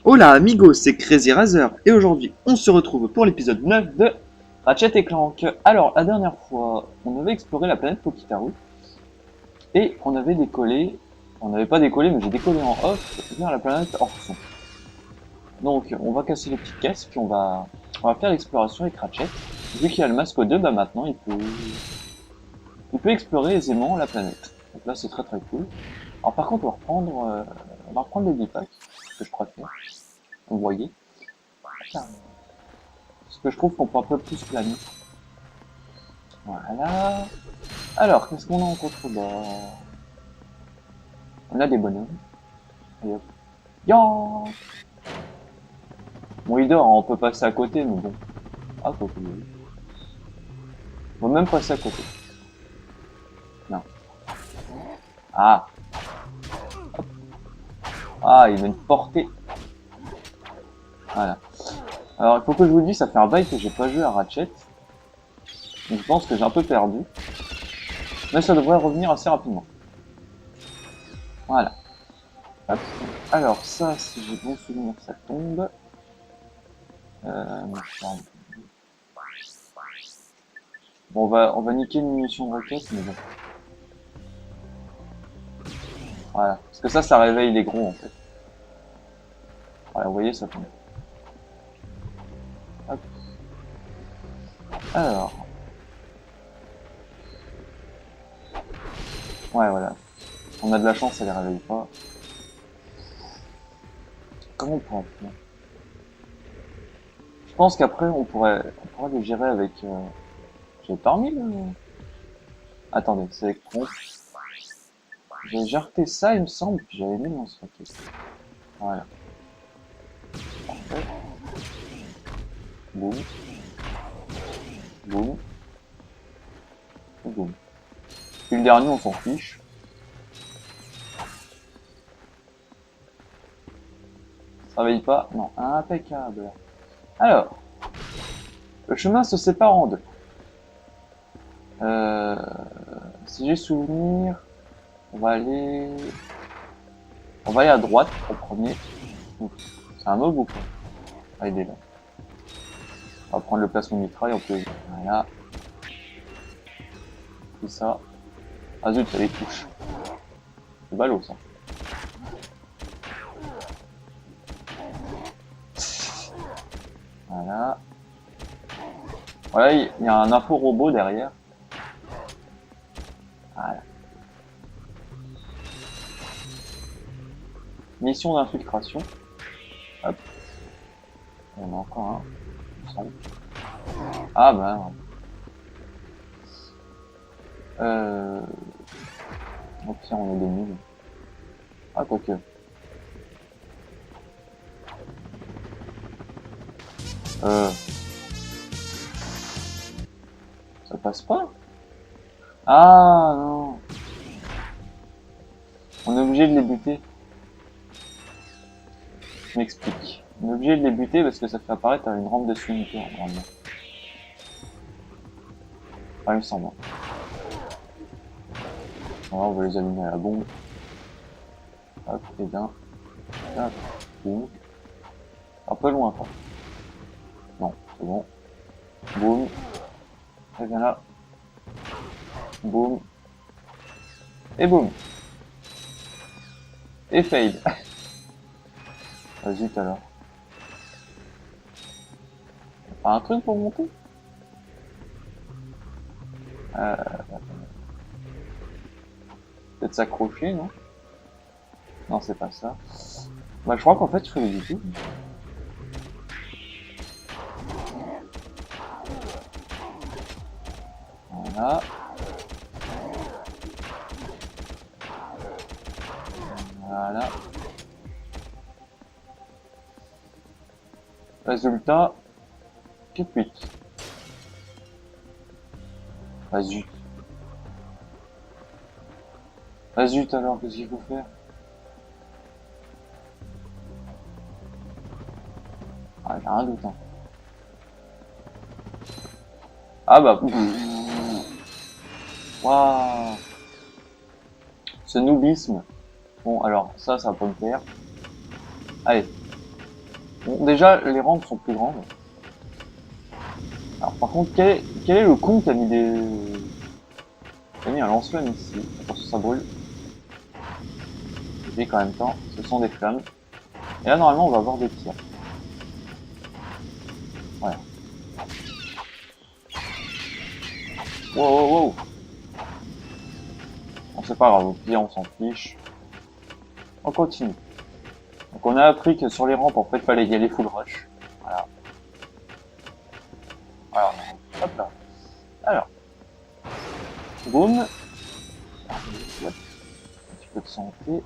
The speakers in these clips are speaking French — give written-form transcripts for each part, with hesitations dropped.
Hola amigos, c'est Crazy Razer et aujourd'hui on se retrouve pour l'épisode 9 de Ratchet et Clank. Alors la dernière fois on avait exploré la planète Pokitaru et on avait décollé, on n'avait pas décollé mais j'ai décollé en off vers la planète Orson. Donc on va casser les petites caisses puis on va faire l'exploration avec Ratchet. Vu qu'il a le masque 2, bah maintenant il peut explorer aisément la planète. Donc là c'est très très cool. Alors par contre on va reprendre les bipacks, ce que je préfère. Vous voyez. Parce que je trouve qu'on peut un peu plus planer. Voilà. Alors, qu'est-ce qu'on a en contrebord? On a des bonhommes. Et hop. Yan. Bon, il dort, on peut passer à côté, mais bon. Ah, quoi que oui. On va même passer à côté. Non. Ah. Hop. Ah, il vient de porter. Voilà. Alors, il faut que je vous dise, ça fait un bail que j'ai pas joué à Ratchet. Donc, je pense que j'ai un peu perdu. Mais ça devrait revenir assez rapidement. Voilà. Hop. Alors, ça, si j'ai bon souvenir, ça tombe. Bon, on va niquer une munition de roquette, mais bon. Voilà. Parce que ça réveille les gros, en fait. Voilà, vous voyez, ça tombe. Hop. Alors. Ouais, voilà. On a de la chance, ça les réveille pas. Comment on pourrait faire? Je pense qu'après, on pourrait le gérer avec... J'ai pas remis le... Attendez, c'est avec pompe. J'ai jarté ça, il me semble, puis j'avais mis mon roquette. Voilà. Parfait. Boum. Boum. Et boum. Puis le dernier, on s'en fiche. Ça réveille pas? Non, impeccable. Alors, le chemin se sépare en deux. Si j'ai souvenir, on va aller à droite en premier. C'est un mob ou quoi? Ah, il est là. On va prendre le placement mitraille en plus. Voilà. Puis ça. Ah zut, ça les touche. C'est ballot ça. Voilà. Voilà, il y a un info robot derrière. Voilà. Mission d'infiltration. Hop. Il y en a encore un. Ah ben. Au pire, on a des nuls. Ah, quoique. Ça passe pas? Ah non. On est obligé de les buter. Je m'explique. On est obligé de les buter parce que ça fait apparaître une rampe de unité normalement. Enfin, il me semble. Voilà, on va les allumer à la bombe. Hop, et bien. Hop, boum. Un peu loin, quoi. Non, c'est bon. Boum. Et bien là. Boum. Et boum. Et fade. Ah, zut alors. Pas un truc pour monter? Peut-être s'accrocher, non? Non, c'est pas ça. Bah, je crois qu'en fait, je fais du tout. Voilà. Voilà. Résultat. Que pute. Ah zut. Ah zut alors, qu'est-ce qu'il faut faire? Ah, j'ai rien doute. Hein. Ah bah. Waouh. Ce noobisme. Bon, alors, ça va pas me plaire. Allez. Bon, déjà, les rampes sont plus grandes. Alors, par contre, quel est le con qui a mis des... Qui a mis un lance-flamme ici? Attention, ça brûle. Je dis qu'en même temps, ce sont des flammes. Et là, normalement, on va avoir des tirs. Voilà. Wow, wow, wow. Bon, c'est pas grave, au pire, on s'en fiche. On continue. Donc, on a appris que sur les rampes, en fait, fallait y aller full rush. Voilà. Alors, hop là. Alors. Boum. Un petit peu de santé.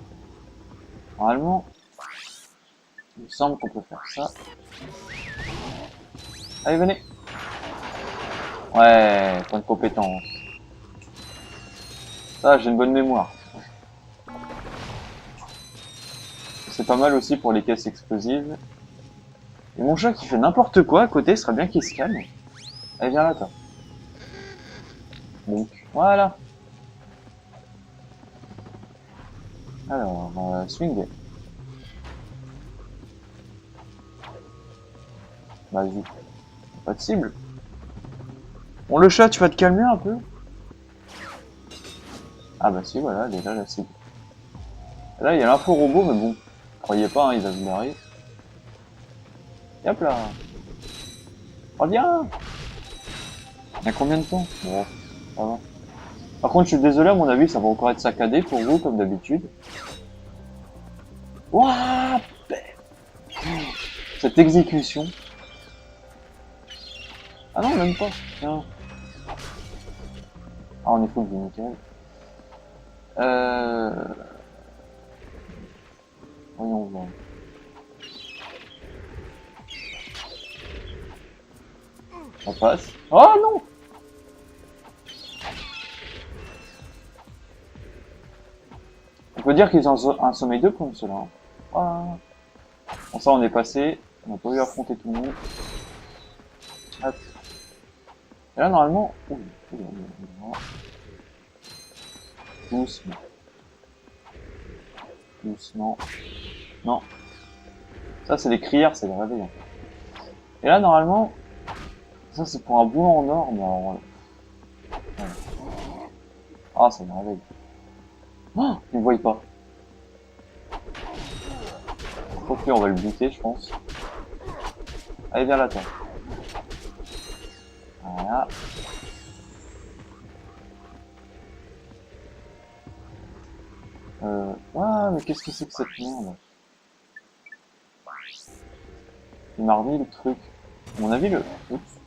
Normalement, il me semble qu'on peut faire ça. Allez, venez. Ouais, point de compétence. Ça, j'ai une bonne mémoire. C'est pas mal aussi pour les caisses explosives. Et mon chat qui fait n'importe quoi à côté, ce serait bien qu'il se calme. Allez, viens là, toi. Donc, voilà. Alors, swing. Vas-y. Pas de cible. Bon, le chat, tu vas te calmer un peu? Ah bah si, voilà, déjà la cible. Là, il y a l'info robot, mais bon, croyez pas, hein, il va se barrer. Et hop là. Reviens. Il y a combien de temps? Bon, ça va. Par contre, je suis désolé, à mon avis, ça va encore être saccadé pour vous, comme d'habitude. Wouah, cette exécution. Ah non, même pas. Tiens. Ah, on est full de nickel. Voyons voir. Ça passe. Oh non! On peut dire qu'ils ont un sommeil 2 comme cela. Ah. Bon, ça, on est passé. On n'a pas eu à affronter tout le monde. Hop. Et là, normalement... Doucement. Doucement. Non. Ça, c'est des crières, c'est des réveillants. Et là, normalement... Ça, c'est pour un boulot en or, mais alors... Ouais. Ah, ça me réveille. Oh, il ne voit pas. Ok, on va le buter, je pense. Allez, viens là, toi. Voilà. Ah, mais qu'est-ce que c'est que cette merde? Il m'a remis le truc. À mon avis, le... Oups.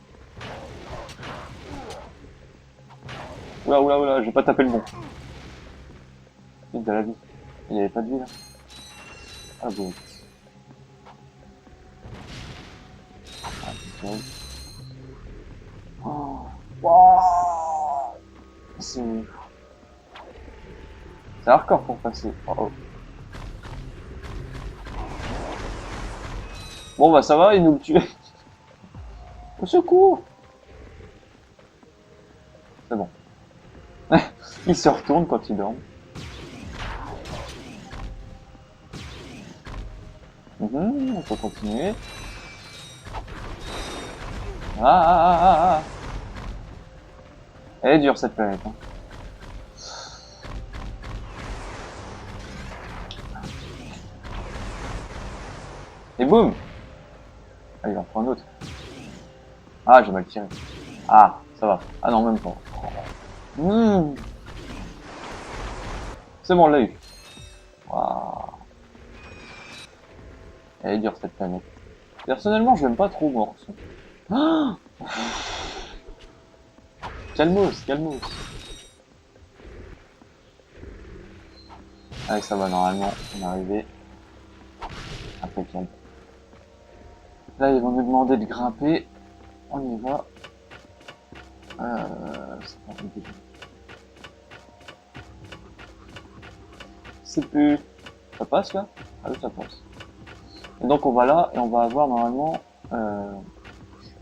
Oula, oula, oula, j'ai pas tapé le bon. Il de la vie. Il y avait pas de vie, là. Ah bon. Ah, nickel. Oh. Wow. C'est hardcore pour passer. Oh, oh. Bon bah ça va, il nous le tue. Au secours. C'est bon. Il se retourne quand il dort. On peut continuer. Ah. Elle est dure cette planète. Hein. Et boum. Ah, il en prend un autre. Ah, j'ai mal tiré. Ah, ça va. Ah non, même pas. C'est bon, on l'a eu. Waouh. Elle est dure cette planète. Personnellement, je l'aime pas trop, Morse. Ah, calmos, calmos. Allez, ça va, normalement, on est arrivé. Impeccable. Là, ils vont nous demander de grimper. On y va. C'est pas compliqué. C'est plus... Ça passe, là? Ah oui, ça passe. Et donc, on va là, et on va avoir, normalement,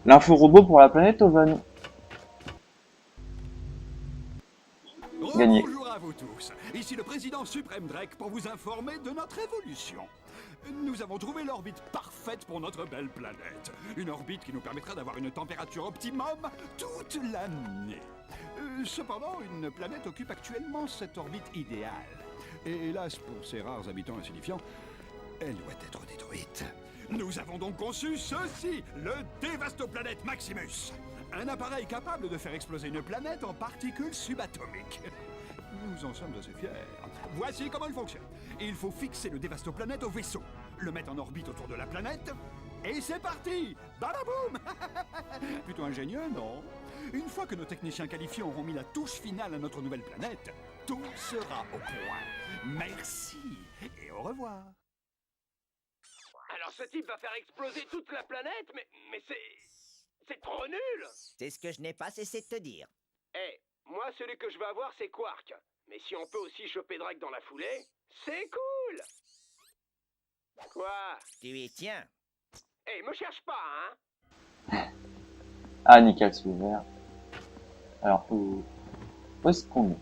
l'info robot pour la planète Oven. Gagné. vous tous. Ici le président suprême Drake pour vous informer de notre évolution. Nous avons trouvé l'orbite parfaite pour notre belle planète. Une orbite qui nous permettra d'avoir une température optimum toute l'année. Cependant, une planète occupe actuellement cette orbite idéale. Et hélas, pour ces rares habitants insignifiants, elle doit être détruite. Nous avons donc conçu ceci, le Dévastoplanète Maximus. Un appareil capable de faire exploser une planète en particules subatomiques. Nous en sommes assez fiers. Voici comment il fonctionne. Il faut fixer le Dévastoplanète au vaisseau, le mettre en orbite autour de la planète, et c'est parti! Badaboum! Plutôt ingénieux, non? Une fois que nos techniciens qualifiés auront mis la touche finale à notre nouvelle planète, tout sera au point. Merci et au revoir. Alors ce type va faire exploser toute la planète, mais c'est trop nul! C'est ce que je n'ai pas cessé de te dire. Eh, moi celui que je veux avoir c'est Quark. Mais si on peut aussi choper Drake dans la foulée, c'est cool! Quoi? Tu y tiens. Eh, me cherche pas, hein? Ah, nickel, c'est ouvert. Alors, où est-ce qu'on est?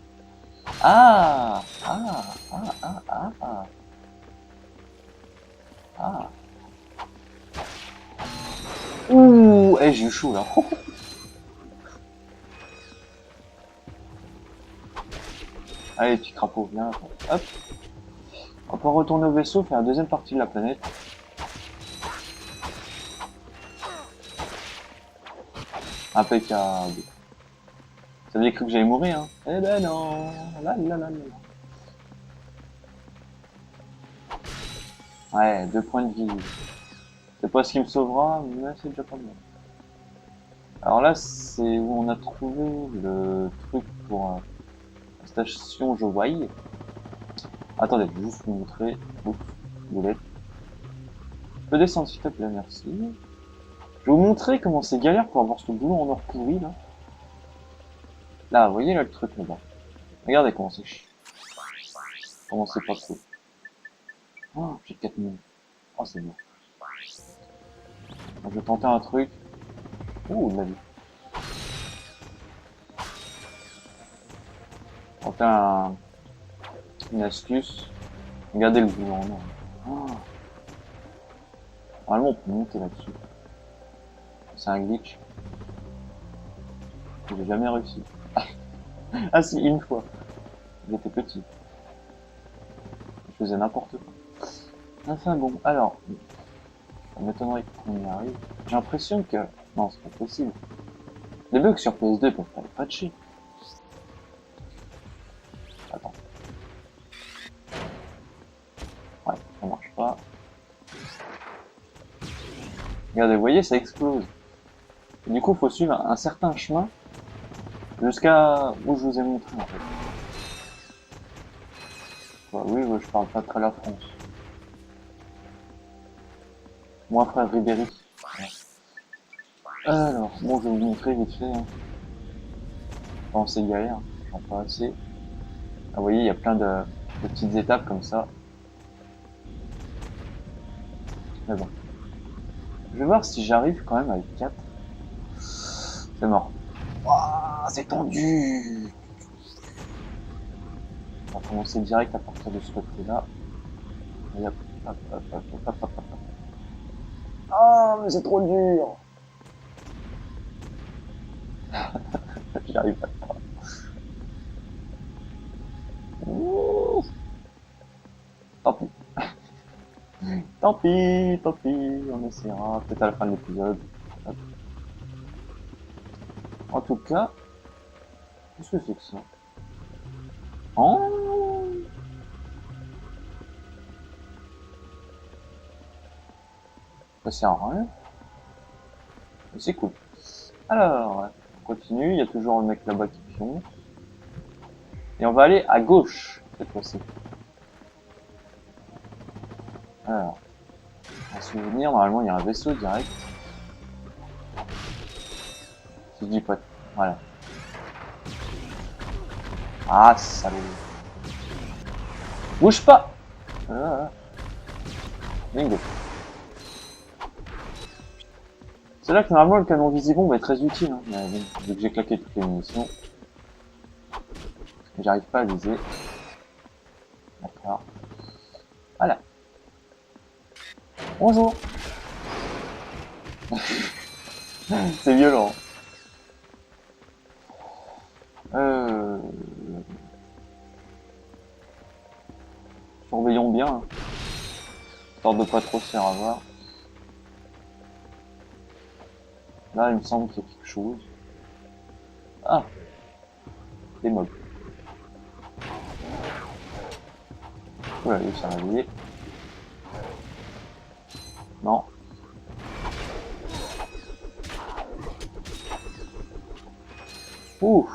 Ah! Ouh! Eh, j'ai eu chaud, là. Allez, petit crapaud, viens. Hop. On peut retourner au vaisseau, faire la deuxième partie de la planète. Impeccable. Ça avait cru que j'allais mourir, hein. Eh ben non. Là. Ouais, 2 points de vie. C'est pas ce qui me sauvera, mais c'est déjà pas mal. Alors là, c'est où on a trouvé le truc pour la station Jowai. Attendez, je vais juste vous montrer. Oups, boulette. Je peux descendre s'il te plaît, merci. Je vais vous montrer comment c'est galère pour avoir ce boulot en or pourri là. Là, vous voyez là le truc là-bas. Regardez comment c'est chiant. Comment c'est pas cool. Oh, j'ai 4 minutes. Oh, c'est bon. Je vais tenter un truc. Ouh, de la vie. Tenter une astuce. Regardez le boulot en or. Oh. Normalement, on peut monter là-dessus. C'est un glitch. J'ai jamais réussi. Ah si, une fois. J'étais petit. Je faisais n'importe quoi. Enfin bon, alors. Ça m'étonnerait qu'on y arrive. J'ai l'impression que... Non, c'est pas possible. Les bugs sur PS2 peuvent pas les patcher. Attends. Ouais, ça marche pas. Regardez, vous voyez, ça explose. Et du coup, il faut suivre un certain chemin jusqu'à où je vous ai montré en fait. Bah, oui, je parle pas très la France. Moi, frère Ribéry. Ouais. Alors, bon, je vais vous montrer vite fait. Hein. Bon, c'est galère, j'en pas assez. Ah, vous voyez, il y a plein de petites étapes comme ça. Mais bon. Je vais voir si j'arrive quand même avec 4. C'est mort. Ouah, c'est tendu. On va commencer direct à partir de ce côté-là. Et hop, hop. Ah, mais c'est trop dur. J'y arrive pas. Ouh. Tant pis. Tant pis, on essaiera peut-être à la fin de l'épisode. En tout cas, qu'est-ce que c'est que ça? Oh, ça sert à rien. Mais c'est cool. Alors, on continue, il y a toujours le mec là-bas qui pionce. Et on va aller à gauche, cette fois-ci. Alors, un souvenir, normalement il y a un vaisseau direct. Si je dis pas... Voilà. Ah, salaud. Bouge pas. Bingo. C'est là que normalement le canon visibombe est très utile, hein. Mais vu que j'ai claqué toutes les munitions. J'arrive pas à viser. D'accord. Voilà. Bonjour. C'est violent. Surveillons bien, hein, histoire de pas trop se faire avoir. Là, il me semble qu'il y a quelque chose. Ah, des mobs. Oula, il s'est réveillé. Non. Ouh.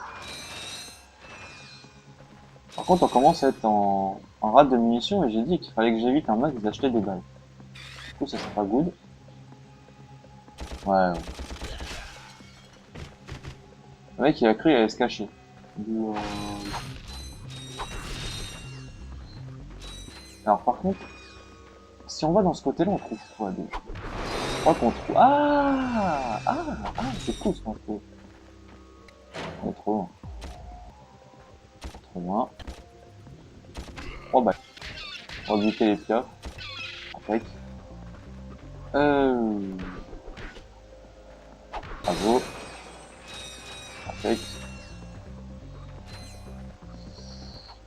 Par contre, on commence à être en rate de munitions et j'ai dit qu'il fallait que j'évite un max d'acheter des balles. Du coup, ça c'est pas good. Ouais. Le mec, il a cru qu'il allait se cacher. Alors, par contre, si on va dans ce côté-là, on trouve quoi déjà? Je crois qu'on trouve... c'est cool ce qu'on trouve. On est trop loin. Trop loin. Oh bah. On va buter les piafs. Avec. Bravo. Avec.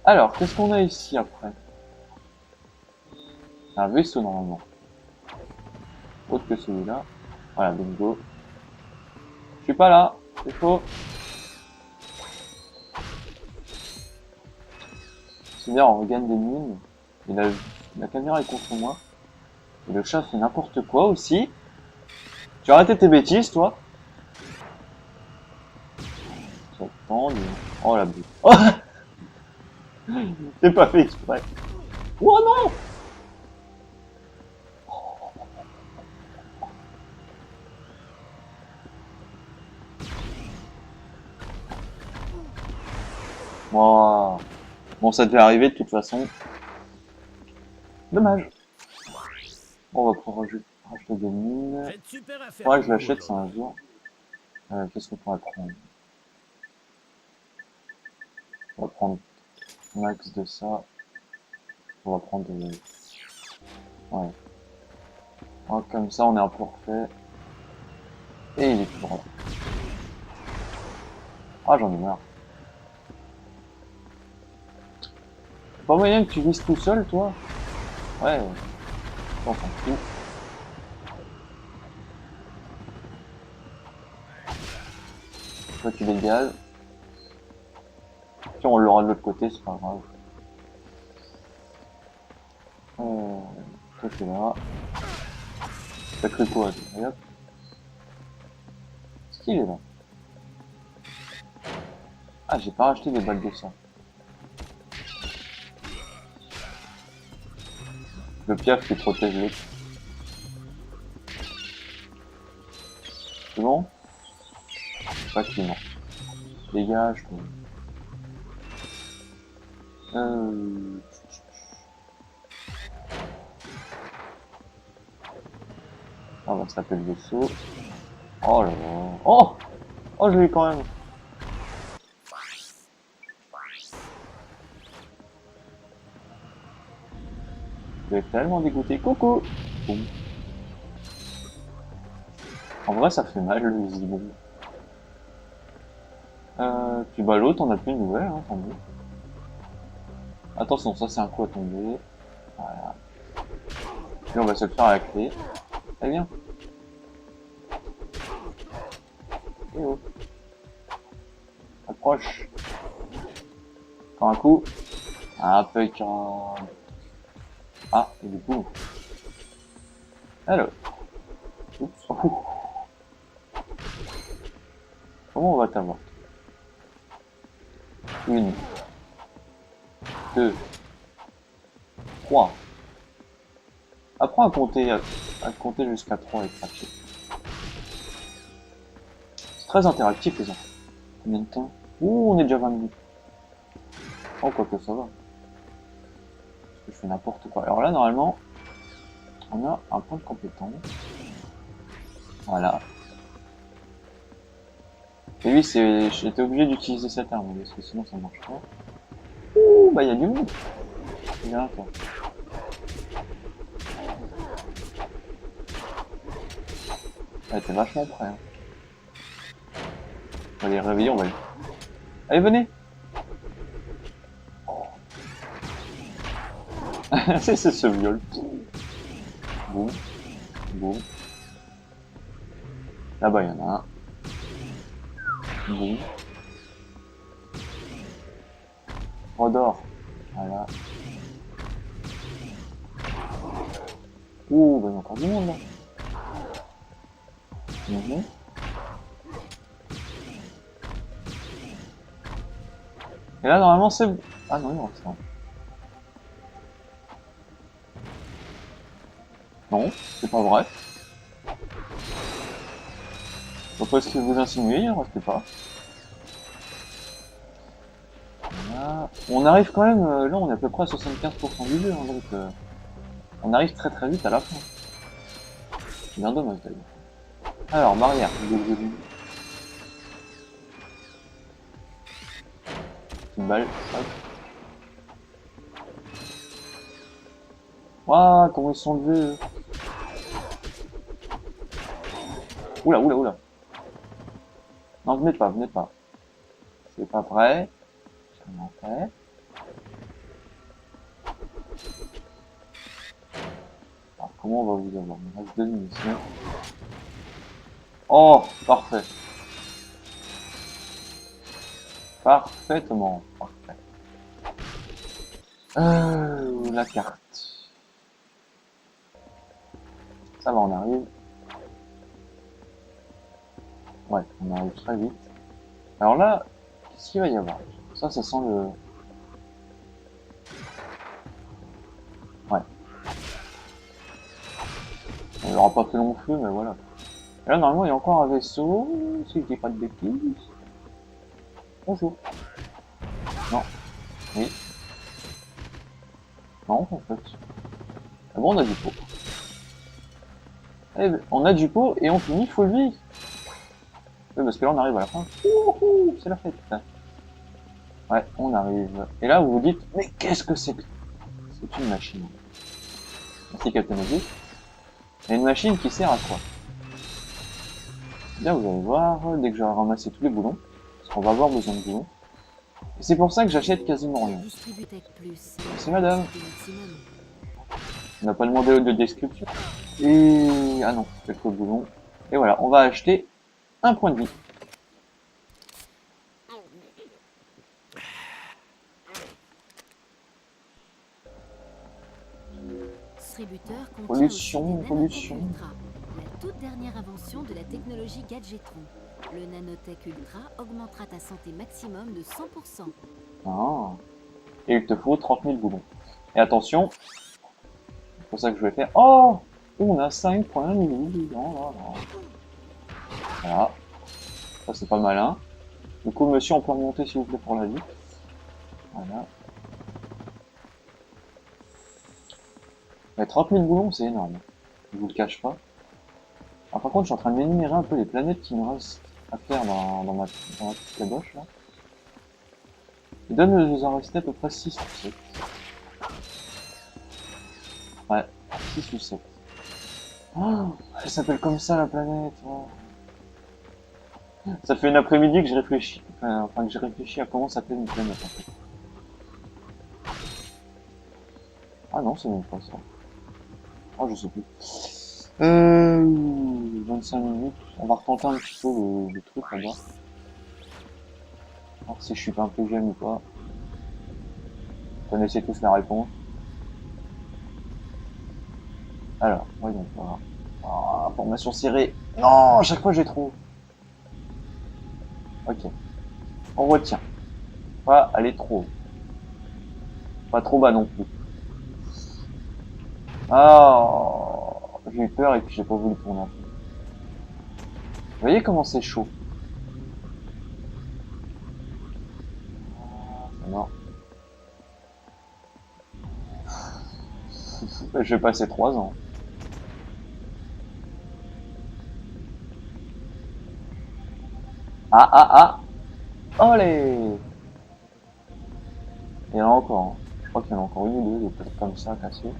Alors, qu'est-ce qu'on a ici après? Un vaisseau normalement. Autre que celui-là. Voilà, bingo. Je suis pas là, c'est faux. C'est bien, on regagne des mines. Et la caméra est contre moi. Et le chat fait n'importe quoi aussi. Tu as arrêté tes bêtises, toi? J'attends. Oh la boue. Oh c'est pas fait exprès. Oh non! Wow. Bon, ça devait arriver de toute façon. Dommage. On va pouvoir racheter des mines. Ouais, je l'achète, c'est un jour. Qu'est-ce qu'on pourrait prendre? On va prendre max de ça. On va prendre ouais. Ouais, comme ça, on est un peu refait. Et il est toujours là. Ah, j'en ai marre. Pas moyen que tu vises tout seul, toi? Ouais. On s'en fout. Toi, tu dégages. Si on l'aura de l'autre côté, c'est pas grave. Toi, tu es là. T'as cru quoi? Hop. Est-ce qu'il est là? Ah, j'ai pas racheté des balles de ça. Le piaf qui protège l'autre. C'est bon? Pas que non. Dégage. On va se taper le vaisseau. Oh là là. Oh! Oh, je l'ai eu quand même. Je vais tellement dégoûté. Coucou! Boum. En vrai, ça fait mal, le visible. Puis bah l'autre, on a plus de nouvelles, hein, tant mieux. Attention, ça c'est un coup à tomber. Voilà. Puis on va se le faire à la clé. Très bien. Et oh. Approche. Encore un coup. Impeccable. Ah, et du coup. Alors. Oups. Comment on va t'avoir? 1, 2, 3. Apprends à compter jusqu'à 3 et cracher. C'est très interactif les enfants. Combien de temps? Ouh, on est déjà 20 minutes. Oh, quoi que ça va. Parce que je fais n'importe quoi. Alors là, normalement, on a un point de compétence. Voilà. Et oui, j'étais obligé d'utiliser cette arme, parce que sinon ça marche pas. Ouh, bah il y a du monde. Viens, toi. Ouais, t'es vachement prêt. Hein. On va les réveiller, on va les... Allez, venez. Oh. C'est ce viol. Boum. Boum. Là-bas, il y en a un. Boum. Redors. Voilà. Ouh, bah il y a encore du monde là. Mhm. Et là, normalement, c'est... Ah non, il en reste un. Non, c'est pas vrai. Après ce que vous insinuez, il en restait pas. Voilà. On arrive quand même, là on est à peu près à 75% du jeu, hein, donc on arrive très très vite à la fin. C'est bien dommage d'ailleurs. Alors, barrière. Une balle. Hop. Waouh, comment ils sont levés eux. Oula, oula, oula. Non, venez pas, venez pas. C'est pas prêt. C'est prêt. Alors, comment on va vous avoir? Il reste 2 munitions. Oh, parfait. Parfaitement, parfait. La carte. Ça va, on arrive. Ouais, on arrive très vite. Alors là, qu'est-ce qu'il va y avoir? Ça sent le... Ouais. On n'aura pas fait long feu, mais voilà. Et là, normalement, il y a encore un vaisseau, si je dis pas de bêtises. Bonjour. Non. Oui. Non, en fait. Ah bon, on a du pot. Eh ben, on a du pot et on finit full vie. Oui, parce que là, on arrive à la fin. Ouhou, c'est la fête. Ouais, on arrive. Et là, vous vous dites, mais qu'est-ce que c'est que... C'est une machine. Merci, Captain Obvious. Il y a une machine qui sert à quoi? Bien, vous allez voir, dès que j'aurai ramassé tous les boulons, parce qu'on va avoir besoin de boulons. Et c'est pour ça que j'achète quasiment rien. Merci madame. On n'a pas demandé de description. Et... Ah non, quelques boulons. Et voilà, on va acheter un point de vie. Pollution, pollution. La toute dernière invention de la technologie Gadgetron. Le Nanotech Ultra augmentera ta santé maximum de 100%. Ah. Et il te faut 30 000 boulons. Et attention, c'est pour ça que je vais faire... Oh, on a 5,1 millions. Voilà. Ça c'est pas malin. Du coup, monsieur, on peut remonter s'il vous plaît pour la vie. Voilà. Mais 30 000 boulons, c'est énorme. Je vous le cache pas. Alors, par contre, je suis en train de m'énumérer un peu les planètes qui nous restent à faire dans ma petite caboche là. Il doit nous en rester à peu près 6 ou 7. Ouais, 6 ou 7. Oh, elle s'appelle comme ça la planète. Oh. Ça fait une après-midi que je réfléchis. Enfin, que j'ai réfléchi à comment s'appelle une planète en fait. Ah non, c'est même pas ça. Oh, je sais plus. 25 minutes. On va retenter un petit peu le truc là-bas. Alors si je suis pas un peu jeune ou pas. Vous connaissez tous la réponse. Alors, voyons voir. Ah, formation serrée. Non, à chaque fois j'ai trop. Ok. On retient. Pas aller trop haut. Pas trop bas non plus. Ah, j'ai eu peur et puis j'ai pas voulu tourner un peu. Vous voyez comment c'est chaud? Non. Je vais passer 3 ans. Ah ah ah. Olé. Et y en a encore. Hein. Je crois qu'il y en a encore une ou deux, des trucs comme ça cassés.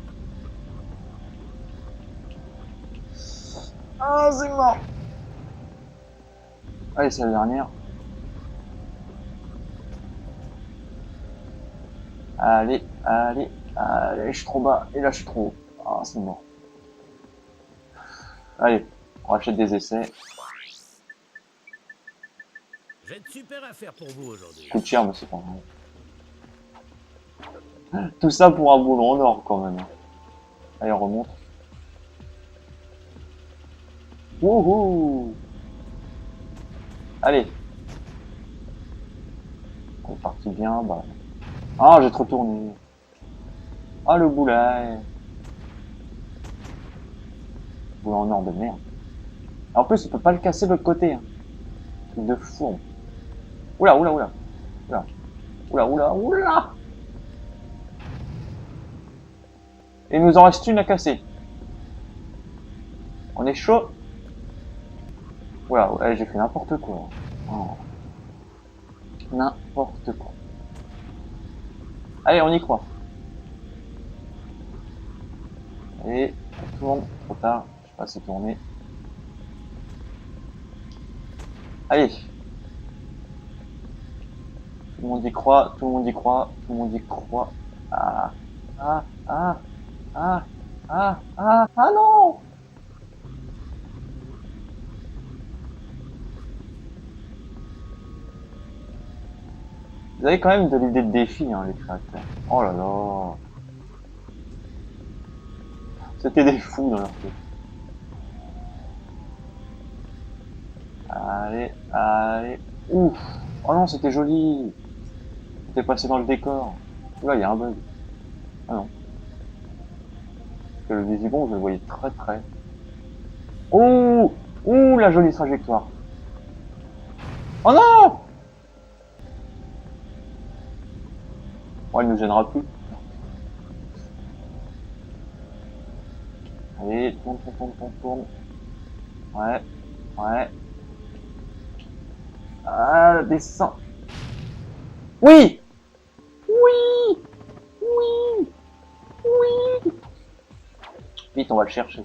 Ah, c'est mort. Allez, c'est la dernière. Allez, allez, allez, je suis trop bas. Et là, je suis trop haut. Ah, c'est mort. Allez, on rachète des essais. J'ai de super affaires pour vous aujourd'hui. Coûte cher, mais c'est pas grave. Tout ça pour un boulon en or, quand même. Allez, on remonte. Wouhou! Allez. On est parti bien, bah. Ah, j'ai trop tourné. Ah, le boulet. Boulet en or de merde. En plus, on peut pas le casser de l'autre côté. Hein. Truc de fou. Oula, oula, oula. Oula. Oula, oula, oula. Et il nous en reste une à casser. On est chaud. Oula, ouais, j'ai fait n'importe quoi. Oh. N'importe quoi. Allez, on y croit. Allez, on tourne. Trop tard. Je sais pas si tourner. Allez. Tout le monde y croit, tout le monde y croit, tout le monde y croit. Ah, ah, ah, ah, ah, ah, ah non! Vous avez quand même de l'idée de défi, hein, les créateurs. Oh là là! C'était des fous dans leur tête. Allez, allez. Ouf! Oh non, c'était joli! C'était passé dans le décor. Là, il y a un bug. Ah non. Parce que le Visibon, je le voyais très près. Oh! Ouh, la jolie trajectoire. Oh non! Bon, il nous gênera plus. Allez, tourne, tourne, tourne, tourne, tourne. Ouais, ouais. Ah, descend. Oui! Oui! Oui! Oui! Vite, on va le chercher.